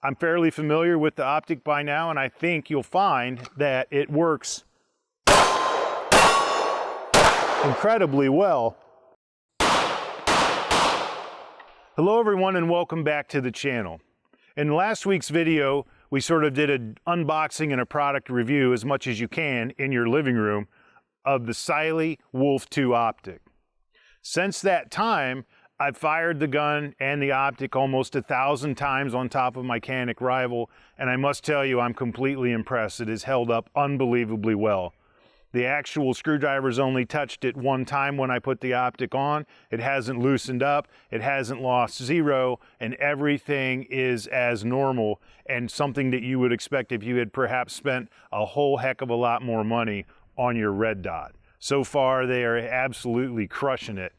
I'm fairly familiar with the Optic by now, and I think you'll find that it works incredibly well. Hello everyone and welcome back to the channel. In last week's video, we sort of did an unboxing and a product review as much as you can in your living room of the Cyelee WOLF2 Optic. Since that time, I've fired the gun and the Optic almost 1,000 times on top of my Canik Rival, and I must tell you I'm completely impressed. It has held up unbelievably well. The actual screwdrivers only touched it one time when I put the Optic on. It hasn't loosened up, it hasn't lost zero, and everything is as normal and something that you would expect if you had perhaps spent a whole heck of a lot more money on your red dot. So far, they are absolutely crushing it.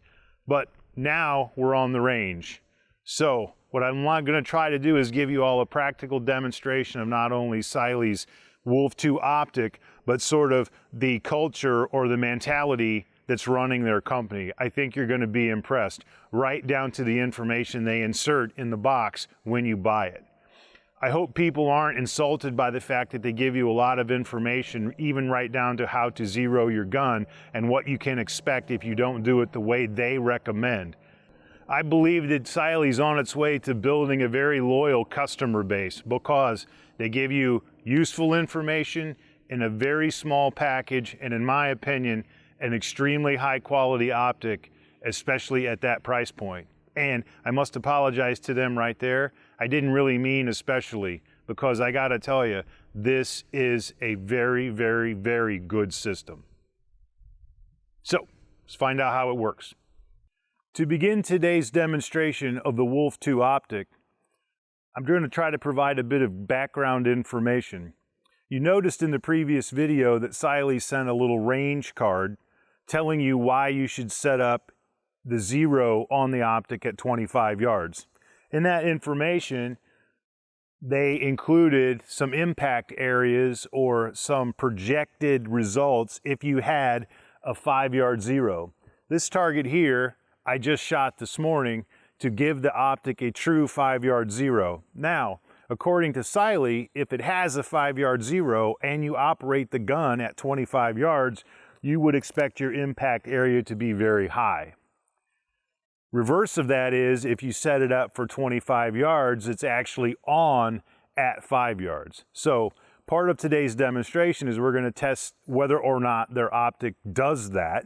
But now we're on the range. So what I'm going to try to do is give you all a practical demonstration of not only Cyelee's WOLF2 Optic, but sort of the culture or the mentality that's running their company. I think you're going to be impressed, right down to the information they insert in the box when you buy it. I hope people aren't insulted by the fact that they give you a lot of information, even right down to how to zero your gun and what you can expect if you don't do it the way they recommend. I believe that Cyelee's on its way to building a very loyal customer base because they give you useful information in a very small package, and in my opinion, an extremely high quality optic, especially at that price point. And I must apologize to them right there. I didn't really mean especially, because I gotta tell you, this is a very, very, very good system. So, let's find out how it works. To begin today's demonstration of the WOLF2 Optic, I'm going to try to provide a bit of background information. You noticed in the previous video that Cyelee sent a little range card telling you why you should set up the zero on the Optic at 25 yards. In that information, they included some impact areas or some projected results if you had a 5-yard zero. This target here, I just shot this morning to give the Optic a true 5-yard zero. Now, according to Cyelee, if it has a 5-yard zero and you operate the gun at 25 yards, you would expect your impact area to be very high. Reverse of that is, if you set it up for 25 yards, it's actually on at 5 yards. So part of today's demonstration is we're going to test whether or not their Optic does that.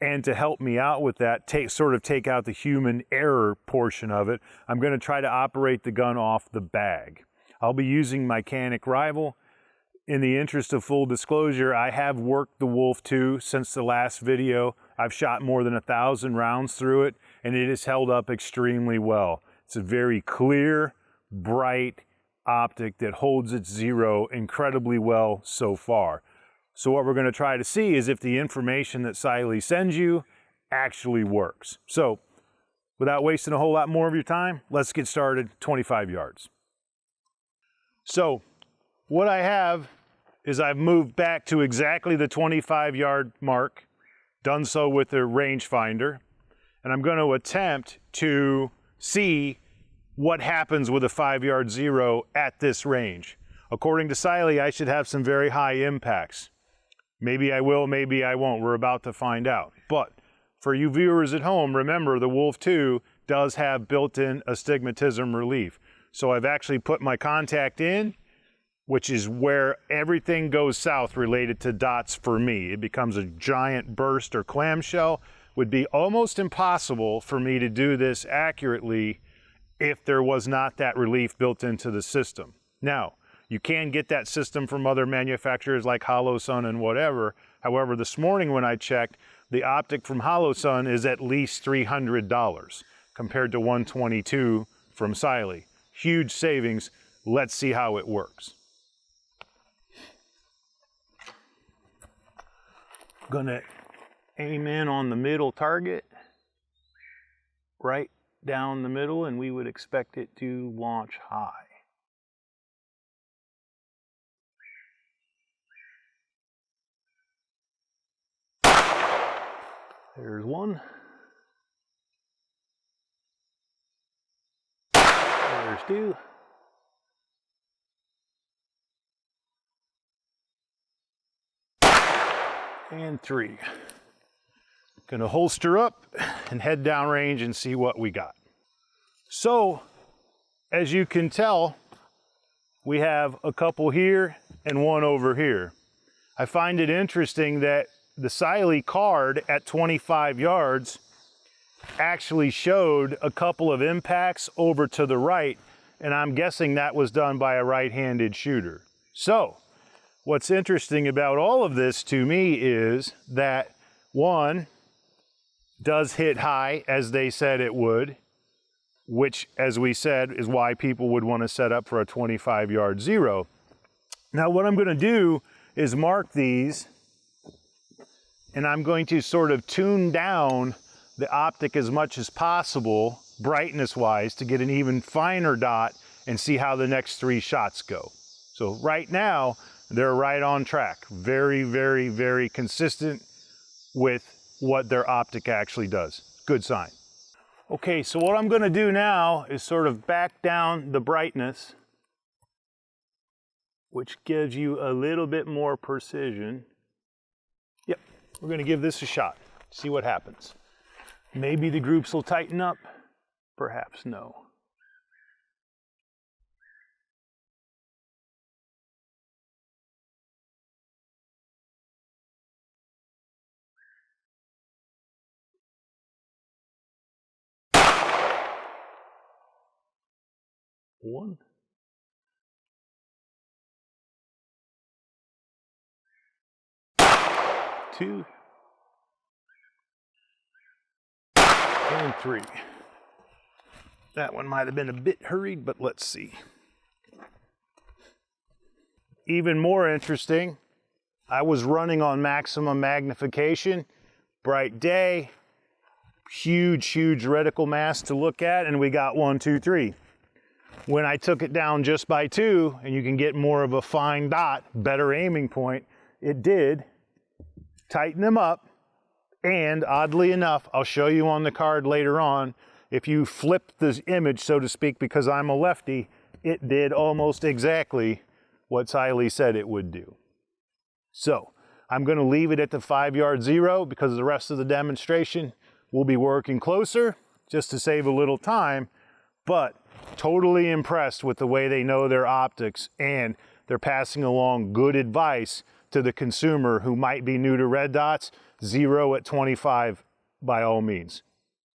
And to help me out with that, sort of take out the human error portion of it, I'm going to try to operate the gun off the bag. I'll be using my Canik Rival. In the interest of full disclosure, I have worked the WOLF2 since the last video. I've shot more than 1,000 rounds through it, and it has held up extremely well. It's a very clear, bright optic that holds its zero incredibly well so far. So what we're going to try to see is if the information that Cyelee sends you actually works. So without wasting a whole lot more of your time, let's get started. 25 yards. So what I have is I've moved back to exactly the 25-yard mark, done so with the rangefinder, and I'm going to attempt to see what happens with a 5-yard zero at this range. According to Cyelee, I should have some very high impacts. Maybe I will, maybe I won't. We're about to find out. But for you viewers at home, remember the WOLF2 does have built-in astigmatism relief. So I've actually put my contact in, which is where everything goes south related to dots for me. It becomes a giant burst or clamshell. Would be almost impossible for me to do this accurately if there was not that relief built into the system. Now, you can get that system from other manufacturers like HoloSun and whatever. However, this morning when I checked, the Optic from HoloSun is at least $300 compared to $122 from Cyelee. Huge savings. Let's see how it works. Gonna aim in on the middle target, right down the middle, and we would expect it to launch high. There's one. There's two. and 3. Gonna holster up and head downrange and see what we got. So, as you can tell, we have a couple here and one over here. I find it interesting that the Cyelee card at 25 yards actually showed a couple of impacts over to the right, and I'm guessing that was done by a right-handed shooter. So, what's interesting about all of this to me is that one does hit high as they said it would, which, as we said, is why people would want to set up for a 25-yard zero. Now, what I'm going to do is mark these, and I'm going to sort of tune down the optic as much as possible, brightness-wise, to get an even finer dot and see how the next 3 shots go. So right now, they're right on track. Very, very, very consistent with what their optic actually does. Good sign. Okay, so what I'm going to do now is sort of back down the brightness, which gives you a little bit more precision. Yep, we're going to give this a shot, see what happens. Maybe the groups will tighten up, perhaps no. One. Two. And 3. That one might have been a bit hurried, but let's see. Even more interesting, I was running on maximum magnification, bright day, huge, huge reticle mass to look at, and we got 1, 2, 3. When I took it down just by 2, and you can get more of a fine dot, better aiming point, it did tighten them up. And oddly enough, I'll show you on the card later on, if you flip the image, so to speak, because I'm a lefty, it did almost exactly what Cyelee said it would do. So I'm going to leave it at the 5-yard zero because the rest of the demonstration will be working closer just to save a little time, but totally impressed with the way they know their optics, and they're passing along good advice to the consumer who might be new to red dots. 0 at 25 by all means.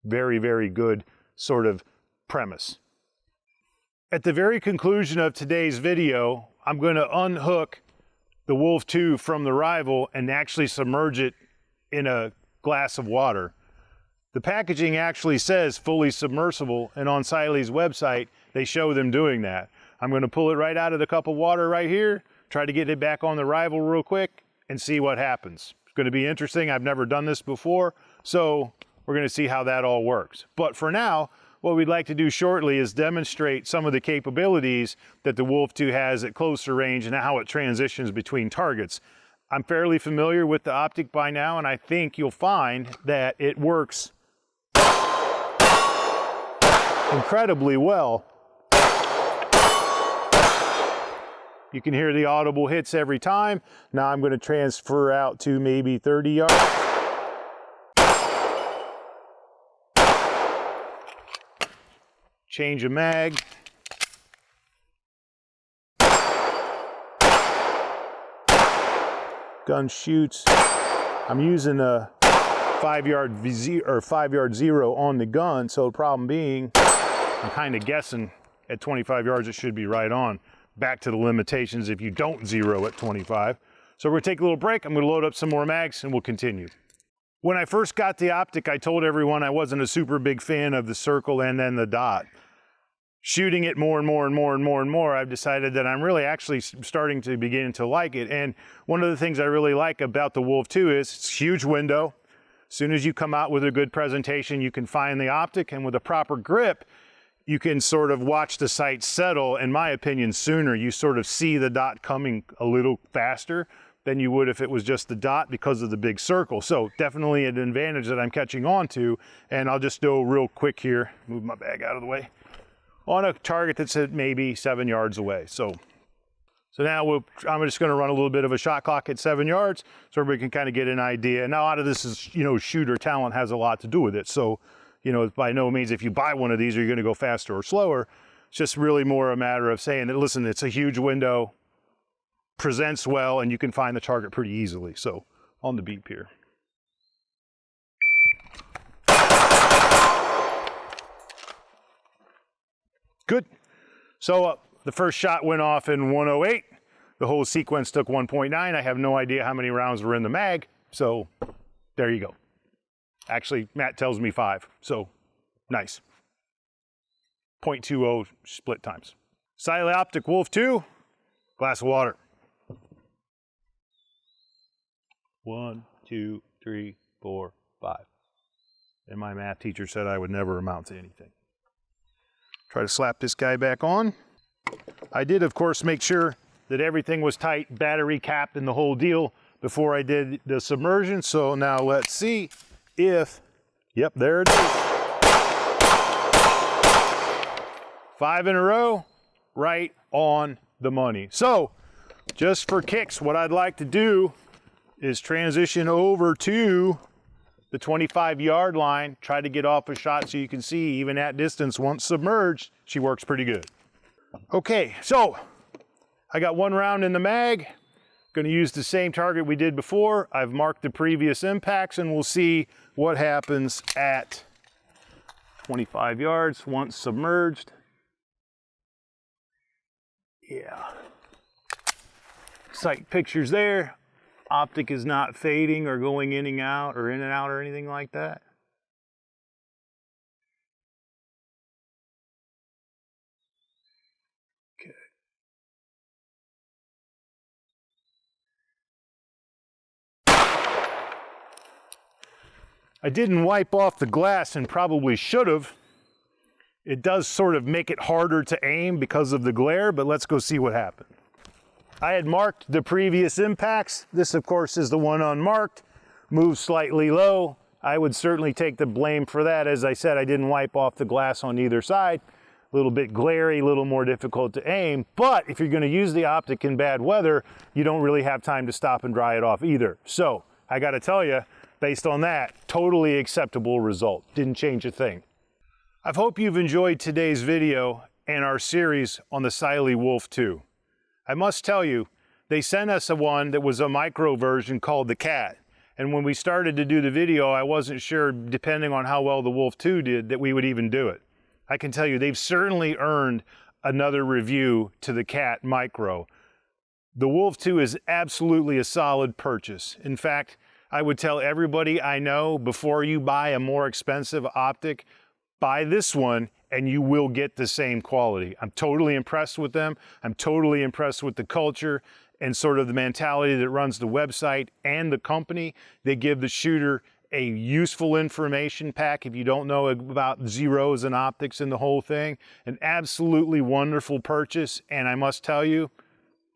Very, very good sort of premise. At the very conclusion of today's video, I'm going to unhook the WOLF2 from the Rival and actually submerge it in a glass of water. The packaging actually says fully submersible, and on Cyelee's website, they show them doing that. I'm going to pull it right out of the cup of water right here, try to get it back on the Rival real quick, and see what happens. It's going to be interesting. I've never done this before, so we're going to see how that all works. But for now, what we'd like to do shortly is demonstrate some of the capabilities that the WOLF2 has at closer range and how it transitions between targets. I'm fairly familiar with the Optic by now, and I think you'll find that it works incredibly well. You can hear the audible hits every time. Now I'm going to transfer out to maybe 30 yards. Change a mag. Gun shoots. I'm using a 5-yard zero on the gun, so the problem being, I'm kind of guessing at 25 yards it should be right on. Back to the limitations if you don't zero at 25. So we're going to take a little break. I'm going to load up some more mags and we'll continue. When I first got the Optic, I told everyone I wasn't a super big fan of the circle and then the dot. Shooting it more and more and more and more and more, I've decided that I'm really actually starting to begin to like it. And one of the things I really like about the WOLF2 is it's a huge window. As soon as you come out with a good presentation, you can find the Optic, and with a proper grip, you can sort of watch the sight settle, in my opinion, sooner. You sort of see the dot coming a little faster than you would if it was just the dot because of the big circle. So definitely an advantage that I'm catching on to. And I'll just go real quick here, move my bag out of the way, on a target that's at maybe 7 yards away. So So now I'm just going to run a little bit of a shot clock at 7 yards so everybody can kind of get an idea. Now, out of this is, you know, shooter talent has a lot to do with it. So, you know, by no means if you buy one of these, are you going to go faster or slower? It's just really more a matter of saying that, listen, it's a huge window, presents well, and you can find the target pretty easily. So on the beep here. Good. So the first shot went off in 108. The whole sequence took 1.9. I have no idea how many rounds were in the mag. So there you go. Actually, Matt tells me 5. So nice. 0.20 split times. Cyelee Optic WOLF2. Glass of water. 1, 2, 3, 4, 5. And my math teacher said I would never amount to anything. Try to slap this guy back on. I did, of course, make sure that everything was tight, battery capped and the whole deal before I did the submersion. So now let's see if, yep, there it is. 5 in a row, right on the money. So just for kicks, what I'd like to do is transition over to the 25-yard line, try to get off a shot so you can see even at distance, once submerged, she works pretty good. Okay, so I got 1 round in the mag. Going to use the same target we did before. I've marked the previous impacts and we'll see what happens at 25 yards once submerged. Yeah. Sight pictures there. Optic is not fading or going in and out or anything like that. Okay. I didn't wipe off the glass and probably should have. It does sort of make it harder to aim because of the glare, but let's go see what happened. I had marked the previous impacts. This, of course, is the one unmarked. Moved slightly low. I would certainly take the blame for that. As I said, I didn't wipe off the glass on either side. A little bit glary, a little more difficult to aim. But if you're going to use the Optic in bad weather, you don't really have time to stop and dry it off either. So I got to tell you, based on that, totally acceptable result. Didn't change a thing. I hope you've enjoyed today's video and our series on the Cyelee WOLF2. I must tell you, they sent us one that was a micro version called the Cat. And when we started to do the video, I wasn't sure, depending on how well the WOLF2 did, that we would even do it. I can tell you, they've certainly earned another review to the Cat Micro. The WOLF2 is absolutely a solid purchase. In fact, I would tell everybody I know, before you buy a more expensive optic, buy this one and you will get the same quality. I'm totally impressed with them. I'm totally impressed with the culture and sort of the mentality that runs the website and the company. They give the shooter a useful information pack if you don't know about zeros and optics and the whole thing. An absolutely wonderful purchase, and I must tell you,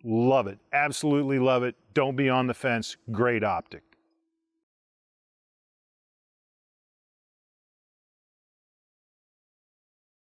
love it. Absolutely love it. Don't be on the fence. Great optic.